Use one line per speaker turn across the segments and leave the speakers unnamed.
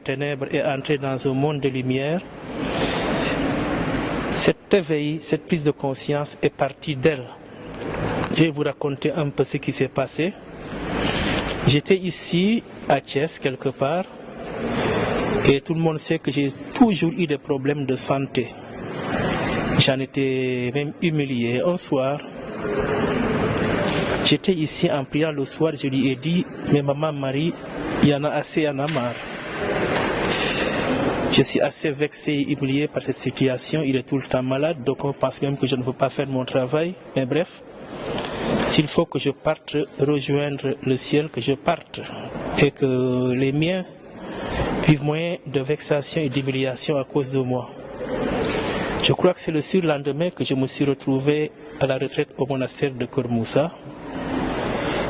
ténèbres et entrer dans un monde de lumière. Cet éveil, cette prise de conscience est partie d'elle. Je vais vous raconter un peu ce qui s'est passé. J'étais ici à Thiès quelque part et tout le monde sait que j'ai toujours eu des problèmes de santé. J'en étais même humilié. Un soir, j'étais ici en priant le soir, je lui ai dit, mais maman Marie, il y en a assez, il y en a marre. Je suis assez vexé et humilié par cette situation, il est tout le temps malade, donc on pense même que je ne veux pas faire mon travail. Mais bref, s'il faut que je parte rejoindre le ciel, que je parte et que les miens vivent moins de vexation et d'humiliation à cause de moi. Je crois que c'est le surlendemain que je me suis retrouvé à la retraite au monastère de Kermoussa.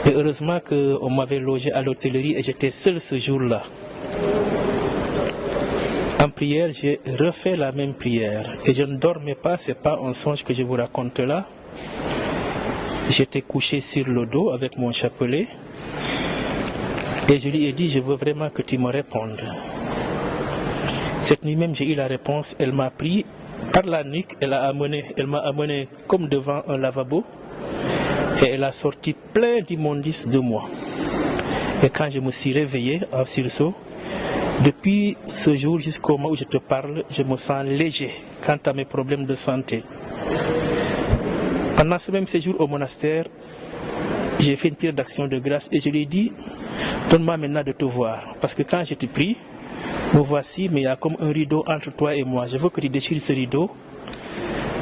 Et heureusement qu'on m'avait logé à l'hôtellerie et j'étais seul ce jour-là. En prière, j'ai refait la même prière. Et je ne dormais pas, ce n'est pas un songe que je vous raconte là. J'étais couché sur le dos avec mon chapelet. Et je lui ai dit, je veux vraiment que tu me répondes. Cette nuit même, j'ai eu la réponse. Elle m'a pris par la nuque, elle m'a amené comme devant un lavabo. Et elle a sorti plein d'immondices de moi. Et quand je me suis réveillé en sursaut, depuis ce jour jusqu'au moment où je te parle, je me sens léger quant à mes problèmes de santé. Pendant ce même séjour au monastère, j'ai fait une prière d'action de grâce et je lui ai dit, donne-moi maintenant de te voir. Parce que quand je te prie, me voici, mais il y a comme un rideau entre toi et moi. Je veux que tu déchires ce rideau.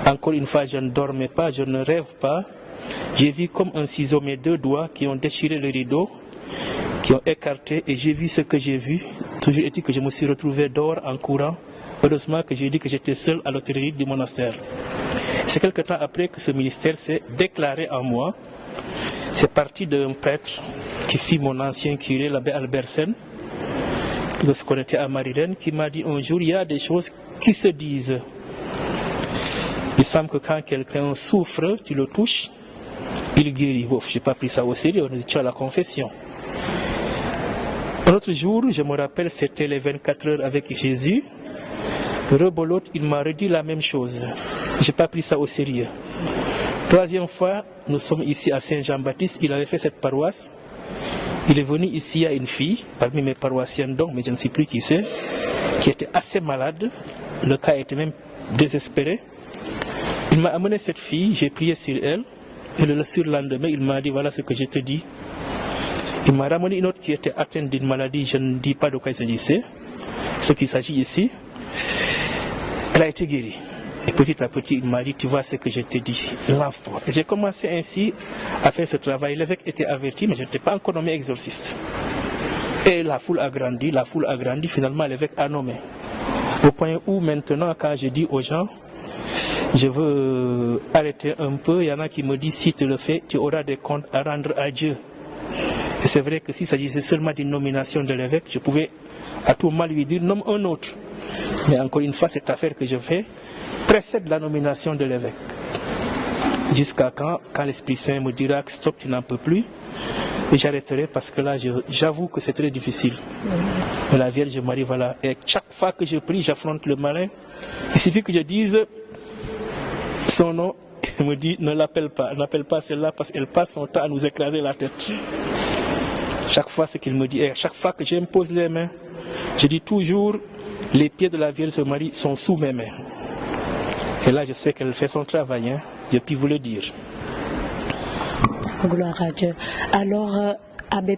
Encore une fois, je ne dormais pas, je ne rêve pas. J'ai vu comme un ciseau mes deux doigts qui ont déchiré le rideau, qui ont écarté, et j'ai vu ce que j'ai vu. Toujours est-il que je me suis retrouvé dehors en courant. Heureusement que j'ai dit que j'étais seul à l'hôtellerie du monastère. C'est quelque temps après que ce ministère s'est déclaré en moi. C'est parti d'un prêtre qui fut mon ancien curé, l'abbé Albersen, lorsqu'on était à Marilène, qui m'a dit un jour, il y a des choses qui se disent. Il semble que quand quelqu'un souffre, tu le touches, il guérit. Bon, je n'ai pas pris ça au sérieux, on était à la confession. Un autre jour, je me rappelle, c'était les 24 heures avec Jésus. Rebolote, il m'a redit la même chose. Je n'ai pas pris ça au sérieux. Troisième fois, nous sommes ici à Saint-Jean-Baptiste, il avait fait cette paroisse. Il est venu ici, il y a une fille, parmi mes paroissiennes donc, mais je ne sais plus qui c'est, qui était assez malade. Le cas était même désespéré. Il m'a amené cette fille, j'ai prié sur elle, et le surlendemain, il m'a dit, voilà ce que je te dis. Il m'a ramené une autre qui était atteinte d'une maladie, je ne dis pas de quoi il s'agissait. Ce qu'il s'agit ici, elle a été guérie. Et petit à petit, il m'a dit, tu vois ce que je t'ai dit, lance-toi. Et j'ai commencé ainsi à faire ce travail. L'évêque était averti, mais je n'étais pas encore nommé exorciste. Et la foule a grandi, finalement l'évêque a nommé. Au point où maintenant, quand je dis aux gens, je veux arrêter un peu, il y en a qui me disent, si tu le fais, tu auras des comptes à rendre à Dieu. Et c'est vrai que s'il s'agissait seulement d'une nomination de l'évêque, je pouvais à tout moment lui dire, nomme un autre. Mais encore une fois, cette affaire que je fais précède la nomination de l'évêque. Jusqu'à quand l'Esprit Saint me dira que stop, tu n'en peux plus, et j'arrêterai parce que là, j'avoue que c'est très difficile. Mais la Vierge Marie, voilà. Et chaque fois que je prie, j'affronte le malin. Il suffit que je dise son nom, il me dit, ne l'appelle pas, n'appelle pas celle-là parce qu'elle passe son temps à nous écraser la tête. Chaque fois, ce qu'il me dit, et chaque fois que j'impose les mains, je dis toujours, les pieds de la Vierge Marie sont sous mes mains. Et là, je sais qu'elle fait son travail, hein. Je puis vous le dire.
Gloire à Dieu. Alors, Abbé